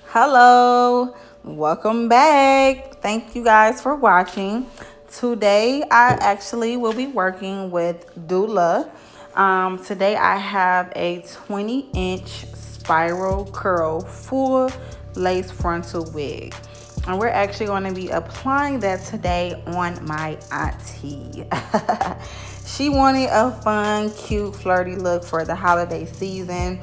Hello, welcome back. Thank you guys for watching. Today I actually will be working with Dola. Today I have a 20-inch spiral curl full lace frontal wig. And we're actually going to be applying that today on my auntie. She wanted a fun, cute, flirty look for the holiday season.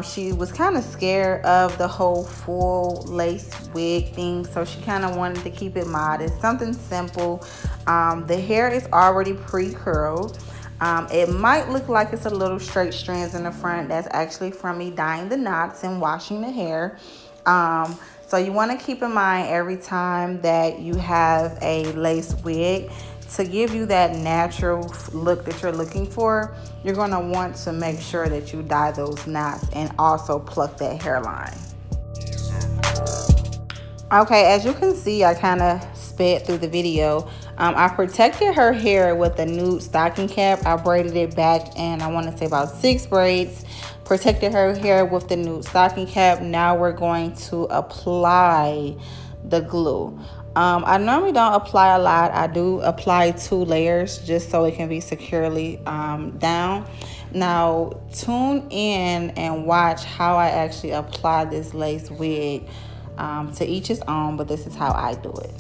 She was kind of scared of the whole full lace wig thing, so she kind of wanted to keep it modest, something simple. The hair is already pre-curled. It might look like it's a little straight strands in the front. That's actually from me dyeing the knots and washing the hair. So you want to keep in mind every time that you have a lace wig, to give you that natural look that you're looking for, you're going to want to make sure that you dye those knots and also pluck that hairline. Okay, as you can see, I kind of sped through the video. I protected her hair with a nude stocking cap. I braided it back in, I want to say about 6 braids. Protected her hair with the nude stocking cap. Now we're going to apply the glue. I normally don't apply a lot. I do apply 2 layers just so it can be securely down. Now tune in and watch how I actually apply this lace wig. To each his own, but this is how I do it.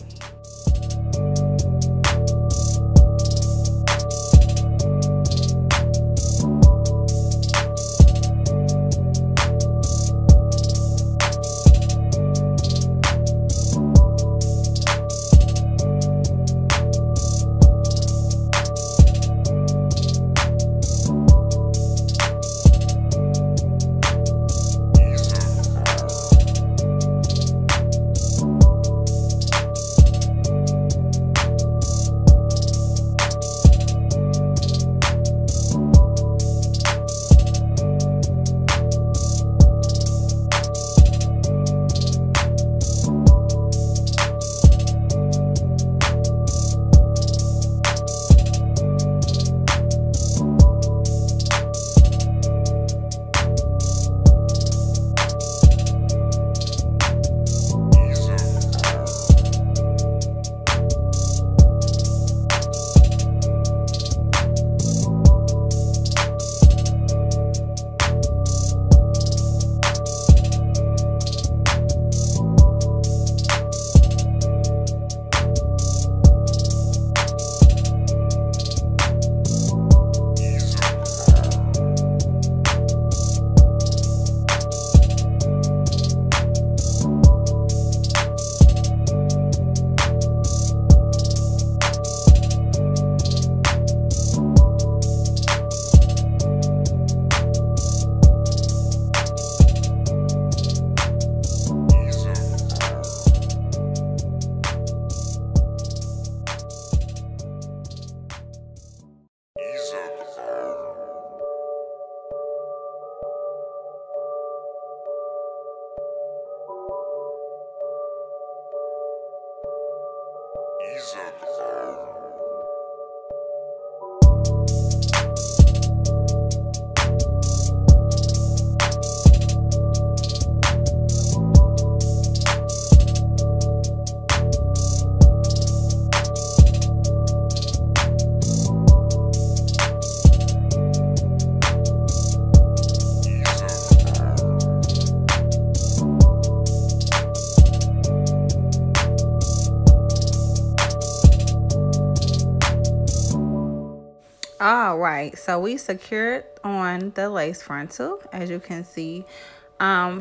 All right, so we secured on the lace frontal, as you can see.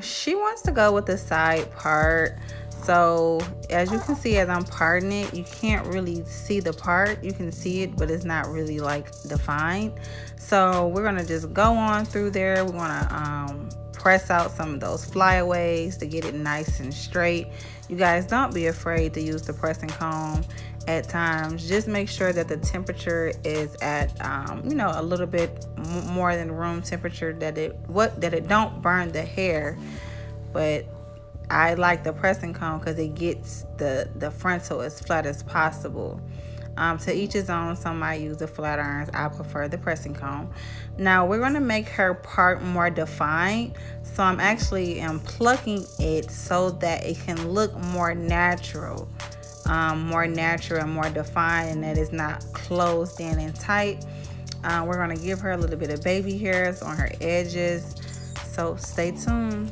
She wants to go with the side part. So as you can see, as I'm parting it, you can't really see the part. You can see it, but it's not really like defined. So we're gonna just go on through there. We're gonna press out some of those flyaways to get it nice and straight. You guys, don't be afraid to use the pressing comb at times. Just make sure that the temperature is at you know, a little bit more than room temperature, that it don't burn the hair. But I like the pressing comb because it gets the frontal as flat as possible. To each his own. Some might use the flat irons. I prefer the pressing comb. Now we're going to make her part more defined. So I'm actually plucking it so that it can look more natural. More natural and more defined, and that it's not closed in and tight. We're going to give her a little bit of baby hairs on her edges. So stay tuned.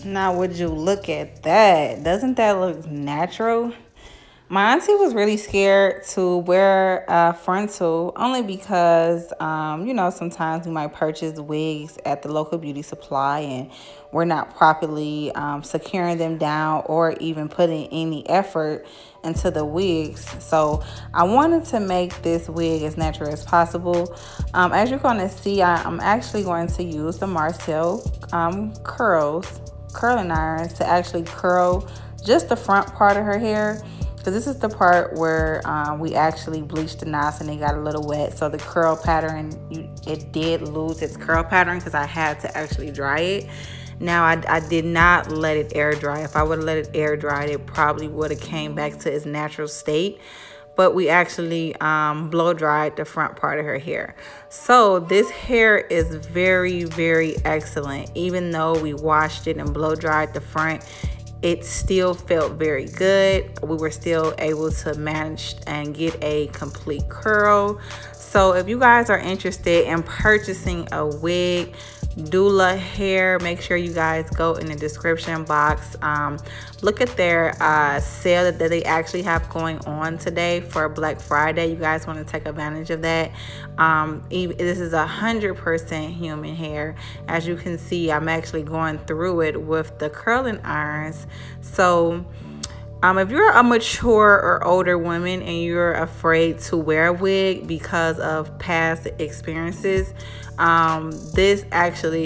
Now, would you look at that? Doesn't that look natural? My auntie was really scared to wear a frontal only because, you know, sometimes we might purchase wigs at the local beauty supply and we're not properly securing them down or even putting any effort into the wigs. So I wanted to make this wig as natural as possible. As you're going to see, I'm actually going to use the Marcel curling irons to actually curl just the front part of her hair, because this is the part where we actually bleached the knots and they got a little wet. So the curl pattern, it did lose its curl pattern because I had to actually dry it. Now I did not let it air dry. If I would have let it air dry, it probably would have came back to its natural state. But we actually blow dried the front part of her hair. So this hair is very, very excellent. Even though we washed it and blow dried the front, it still felt very good. We were still able to manage and get a complete curl. So if you guys are interested in purchasing a wig, Dola hair, make sure you guys go in the description box. Look at their sale that they actually have going on today for Black Friday. You guys want to take advantage of that. This is 100% human hair. As you can see, I'm actually going through it with the curling irons. So if you're a mature or older woman and you're afraid to wear a wig because of past experiences, this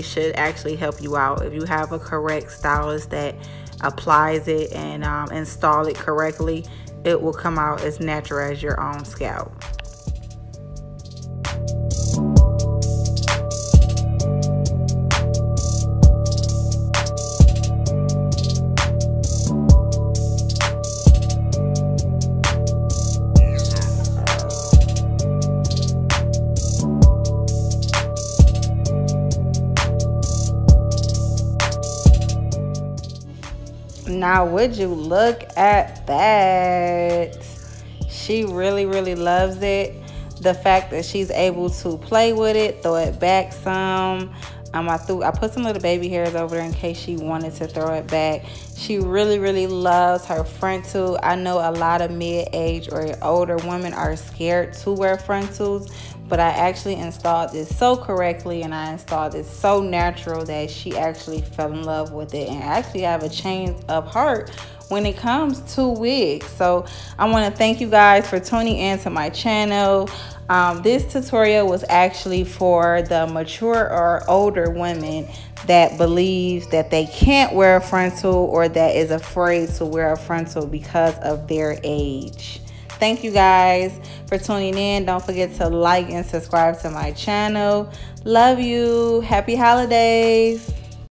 should help you out. If you have a correct stylist that applies it and install it correctly, it will come out as natural as your own scalp. Now, would you look at that? She really, really loves it. The fact that she's able to play with it, throw it back some. I put some little baby hairs over there in case she wanted to throw it back. She really, really loves her frontal. I know a lot of mid-age or older women are scared to wear frontals, but I actually installed this so correctly and I installed it so natural that she actually fell in love with it and actually have a change of heart when it comes to wigs. So I want to thank you guys for tuning in to my channel. This tutorial was actually for the mature or older women that believe that they can't wear a frontal or that is afraid to wear a frontal because of their age. Thank you guys for tuning in. Don't forget to like and subscribe to my channel. Love you. Happy holidays.